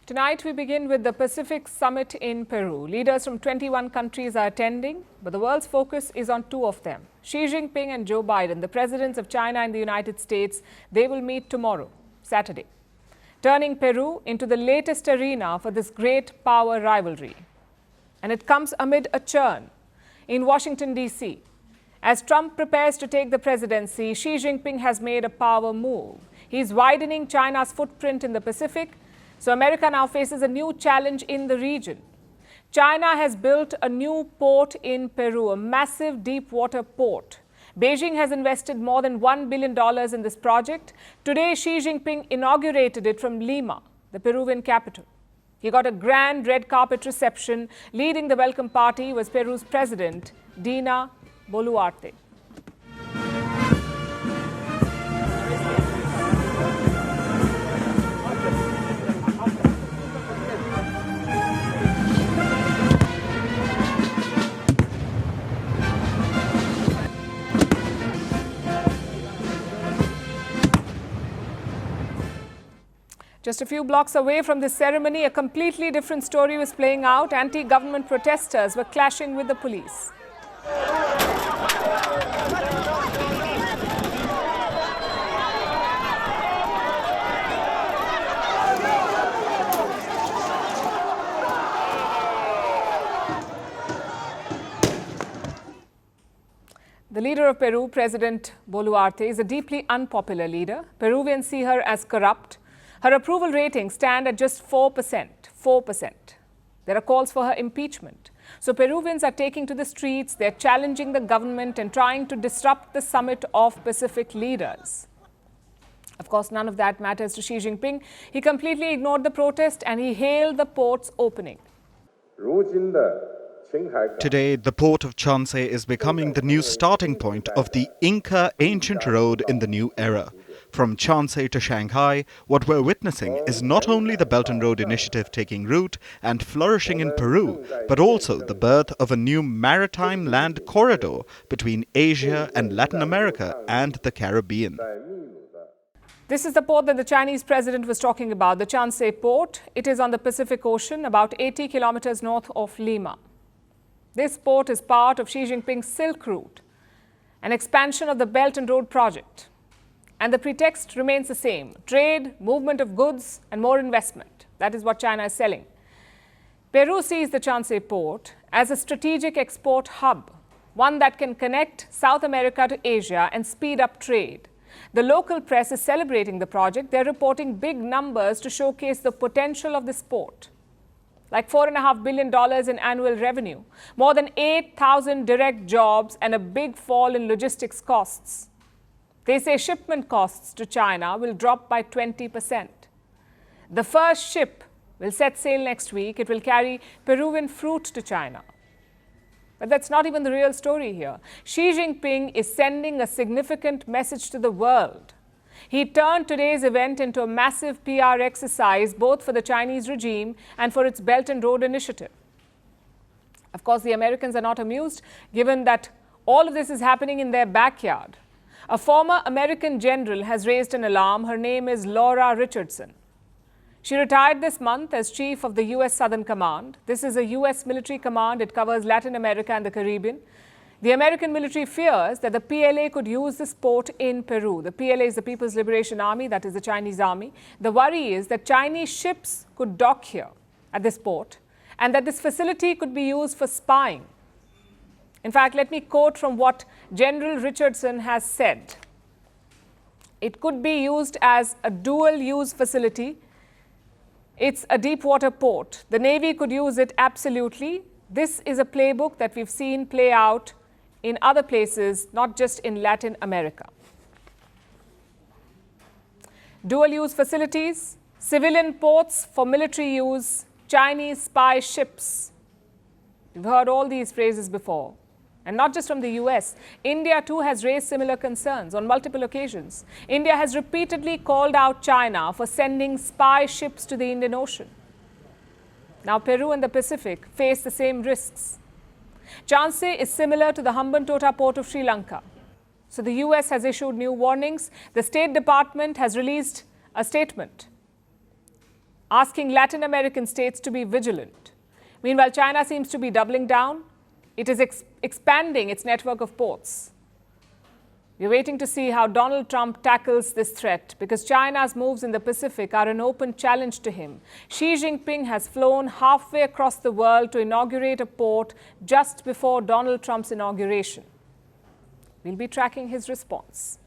Tonight we begin with the Pacific Summit in Peru. Leaders from 21 countries are attending, but the world's focus is on two of them. Xi Jinping and Joe Biden, the presidents of China and the United States, they will meet tomorrow, Saturday, turning Peru into the latest arena for this great power rivalry. And it comes amid a churn in Washington, D.C. As Trump prepares to take the presidency, Xi Jinping has made a power move. He's widening China's footprint in the Pacific. So America now faces a new challenge in the region. China has built a new port in Peru, a massive deep water port. Beijing has invested more than $1 billion in this project. Today, Xi Jinping inaugurated it from Lima, the Peruvian capital. He got a grand red carpet reception. Leading the welcome party was Peru's president, Dina Boluarte. Just a few blocks away from this ceremony, a completely different story was playing out. Anti-government protesters were clashing with the police. The leader of Peru, President Boluarte, is a deeply unpopular leader. Peruvians see her as corrupt. Her approval ratings stand at just 4%. 4%. There are calls for her impeachment. So Peruvians are taking to the streets. They're challenging the government and trying to disrupt the summit of Pacific leaders. Of course, none of that matters to Xi Jinping. He completely ignored the protest and he hailed the port's opening. Today, the port of Chansey is becoming the new starting point of the Inca ancient road in the new era. From Chansey to Shanghai, what we're witnessing is not only the Belt and Road Initiative taking root and flourishing in Peru, but also the birth of a new maritime land corridor between Asia and Latin America and the Caribbean. This is the port that the Chinese president was talking about, the Chansey port. It is on the Pacific Ocean, about 80 kilometers north of Lima. This port is part of Xi Jinping's Silk Route, an expansion of the Belt and Road project. And the pretext remains the same: trade, movement of goods, and more investment. That is what China is selling. Peru sees the Chansey port as a strategic export hub, one that can connect South America to Asia and speed up trade. The local press is celebrating the project. They're reporting big numbers to showcase the potential of this port. Like $4.5 billion in annual revenue, more than 8,000 direct jobs, and a big fall in logistics costs. They say shipment costs to China will drop by 20%. The first ship will set sail next week. It will carry Peruvian fruit to China. But that's not even the real story here. Xi Jinping is sending a significant message to the world. He turned today's event into a massive PR exercise, both for the Chinese regime and for its Belt and Road Initiative. Of course, the Americans are not amused, given that all of this is happening in their backyard. A former American general has raised an alarm. Her name is Laura Richardson. She retired this month as chief of the U.S. Southern Command. This is a U.S. military command. It covers Latin America and the Caribbean. The American military fears that the PLA could use this port in Peru. The PLA is the People's Liberation Army, that is the Chinese army. The worry is that Chinese ships could dock here at this port and that this facility could be used for spying. In fact, let me quote from what General Richardson has said. It could be used as a dual-use facility. It's a deep water port. The Navy could use it absolutely. This is a playbook that we've seen play out in other places, not just in Latin America. Dual-use facilities, civilian ports for military use, Chinese spy ships. We've heard all these phrases before. And not just from the US. India too has raised similar concerns on multiple occasions. India has repeatedly called out China for sending spy ships to the Indian Ocean. Now Peru and the Pacific face the same risks. Chansey is similar to the Hambantota port of Sri Lanka. So the US has issued new warnings. The State Department has released a statement. asking Latin American states to be vigilant. Meanwhile, China seems to be doubling down. It is expanding its network of ports. We're waiting to see how Donald Trump tackles this threat because China's moves in the Pacific are an open challenge to him. Xi Jinping has flown halfway across the world to inaugurate a port just before Donald Trump's inauguration. We'll be tracking his response.